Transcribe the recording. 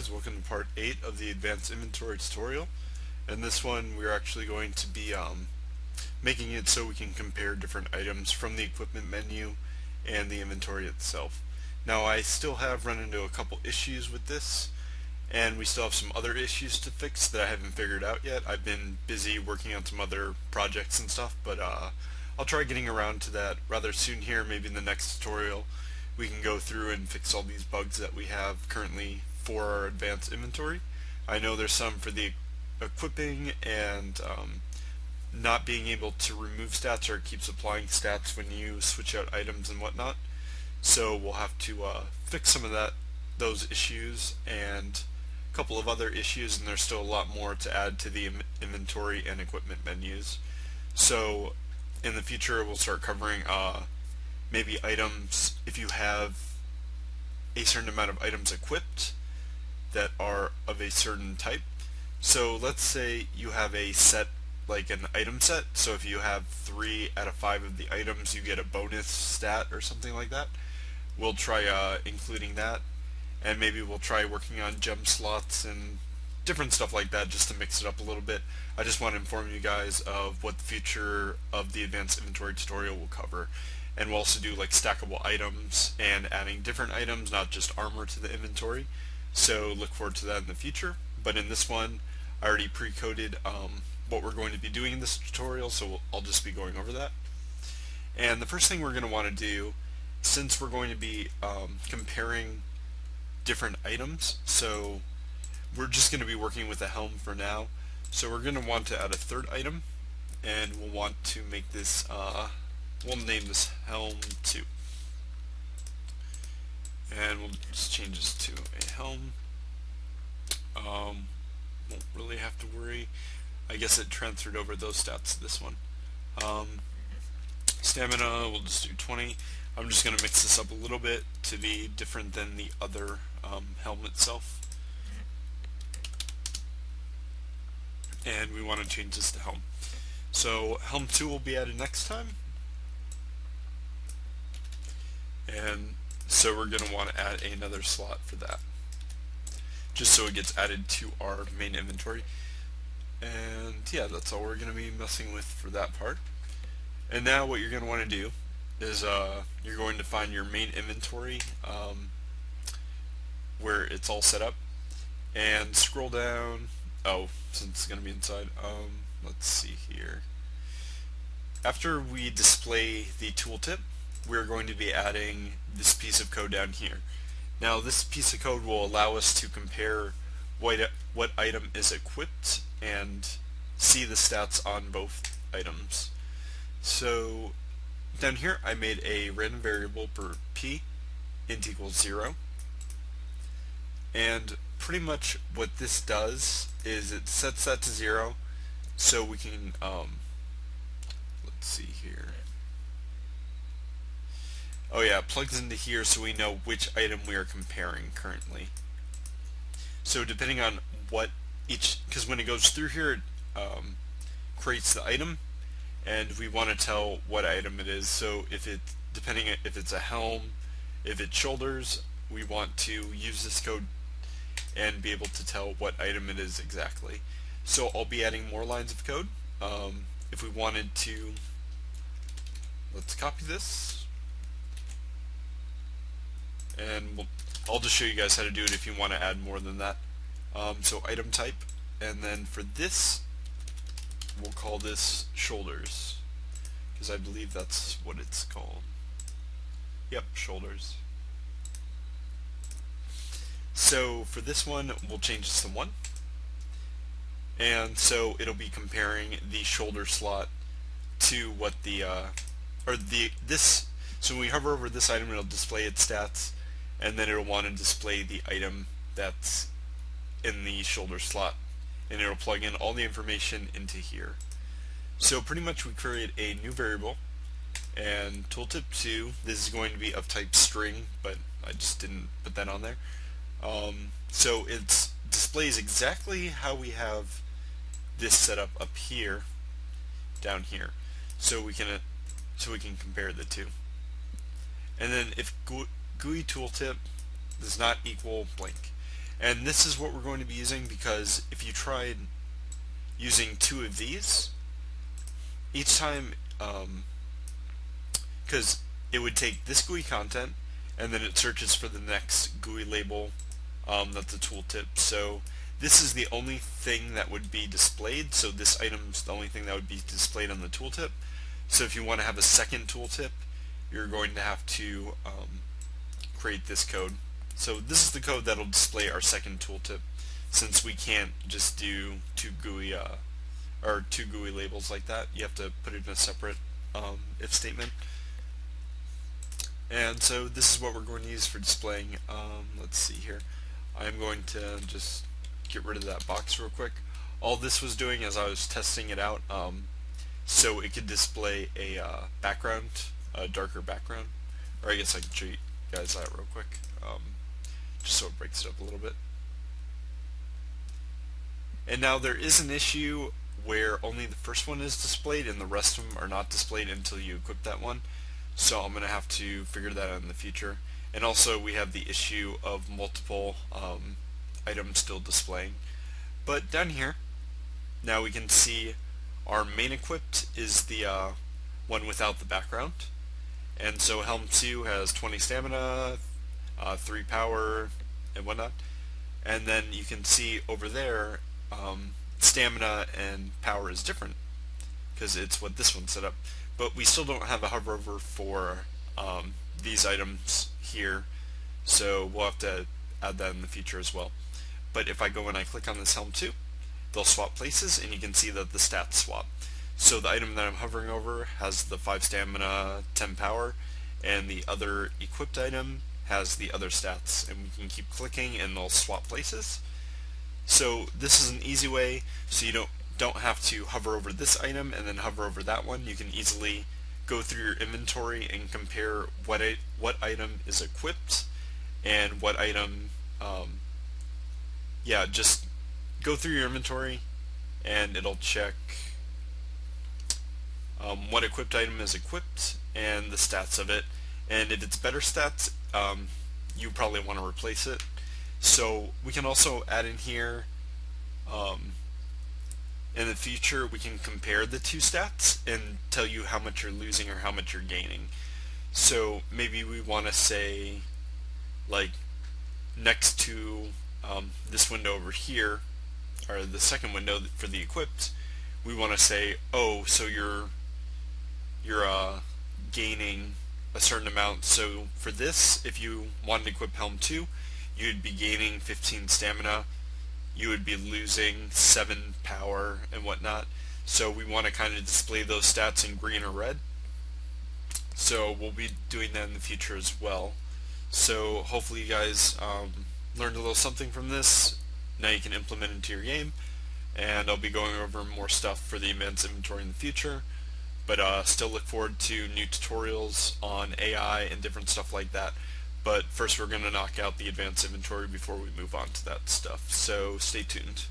guys, welcome to part 8 of the advanced inventory tutorial. In this one we're actually going to be making it so we can compare different items from the equipment menu and the inventory itself. Now I still have run into a couple issues with this, and we still have some other issues to fix that I haven't figured out yet. I've been busy working on some other projects and stuff, but I'll try getting around to that rather soon here. Maybe in the next tutorial we can go through and fix all these bugs that we have currently for our advanced inventory. I know there's some for the equipping and not being able to remove stats or keep supplying stats when you switch out items and whatnot. So we'll have to fix some of those issues and a couple of other issues, and there's still a lot more to add to the inventory and equipment menus. So in the future we'll start covering maybe items, if you have a certain amount of items equipped that are of a certain type. So let's say you have a set, like an item set, so if you have 3 out of 5 of the items you get a bonus stat or something like that. We'll try including that, and maybe we'll try working on gem slots and different stuff like that just to mix it up a little bit. I just want to inform you guys of what the future of the advanced inventory tutorial will cover. And we'll also do like stackable items and adding different items, not just armor, to the inventory. So look forward to that in the future. But in this one, I already pre-coded what we're going to be doing in this tutorial, so I'll just be going over that. And the first thing we're going to want to do, since we're going to be comparing different items, so we're just going to be working with a helm for now. So we're going to want to add a third item, and we'll want to make this we'll name this helm 2, and we'll just change this to a helm. Won't really have to worry. I guess it transferred over those stats to this one. Stamina, we'll just do 20. I'm just going to mix this up a little bit to be different than the other helm itself. And we want to change this to helm. So helm 2 will be added next time. And so we're going to want to add another slot for that, just so it gets added to our main inventory. And yeah, that's all we're going to be messing with for that part. And now what you're going to want to do is you're going to find your main inventory where it's all set up, and scroll down. Oh, since it's going to be inside, let's see here. After we display the tooltip, we're going to be adding this piece of code down here. Now this piece of code will allow us to compare what item is equipped and see the stats on both items. So down here I made a random variable for p int equals 0, and pretty much what this does is it sets that to 0 so we can let's see here. Oh yeah, it plugs into here so we know which item we are comparing currently. So depending on what because when it goes through here, it creates the item, and we want to tell what item it is. So if it's a helm, if it's shoulders, we want to use this code and be able to tell what item it is exactly. So I'll be adding more lines of code. If we wanted to, let's copy this. And I'll just show you guys how to do it if you want to add more than that. So item type, and then for this we'll call this shoulders, because I believe that's what it's called. Yep, shoulders. So for this one we'll change this to 1, and so it'll be comparing the shoulder slot to what so when we hover over this item, it'll display its stats, and then it'll want to display the item that's in the shoulder slot, and it'll plug in all the information into here. So pretty much we create a new variable, and tooltip 2, this is going to be of type string, but I just didn't put that on there. So it displays exactly how we have this set up here, down here, so we can compare the two. And then if GUI tooltip does not equal blank, And this is what we're going to be using, because if you tried using two of these, each time, because it would take this GUI content and then it searches for the next GUI label that's a tooltip. So this is the only thing that would be displayed, so this item's the only thing that would be displayed on the tooltip. So if you want to have a second tooltip, you're going to have to create this code. So this is the code that'll display our second tooltip, since we can't just do two GUI labels like that. You have to put it in a separate if statement. And so this is what we're going to use for displaying. Let's see here. I'm going to just get rid of that box real quick. All this was doing as I was testing it out, so it could display a background, a darker background. Or I guess I can show you guys that real quick, just so it breaks it up a little bit. And now there is an issue where only the first one is displayed and the rest of them are not displayed until you equip that one. So I'm going to have to figure that out in the future. And also we have the issue of multiple items still displaying. But down here, now we can see our main equipped is the one without the background. And so Helm 2 has 20 stamina, 3 power, and whatnot. And then you can see over there, stamina and power is different, because it's what this one set up. But we still don't have a hover over for these items here, so we'll have to add that in the future as well. But if I go and I click on this Helm 2, they'll swap places, and you can see that the stats swap. So the item that I'm hovering over has the 5 stamina, 10 power, and the other equipped item has the other stats, and we can keep clicking and they'll swap places. So this is an easy way, so you don't have to hover over this item and then hover over that one. You can easily go through your inventory and compare what item is equipped and what item, just go through your inventory and it'll check what equipped item is equipped and the stats of it. And if it's better stats, you probably want to replace it. So we can also add in here, in the future we can compare the two stats and tell you how much you're losing or how much you're gaining. So maybe we want to say, like, next to this window over here, or the second window for the equipped, we want to say, oh, so you're gaining a certain amount. So for this, if you wanted to equip Helm 2, you'd be gaining 15 stamina, you would be losing 7 power and whatnot. So we want to kind of display those stats in green or red. So we'll be doing that in the future as well. So hopefully you guys learned a little something from this. Now you can implement it into your game, and I'll be going over more stuff for the advanced inventory in the future. But still look forward to new tutorials on AI and different stuff like that. But first we're going to knock out the advanced inventory before we move on to that stuff. So stay tuned.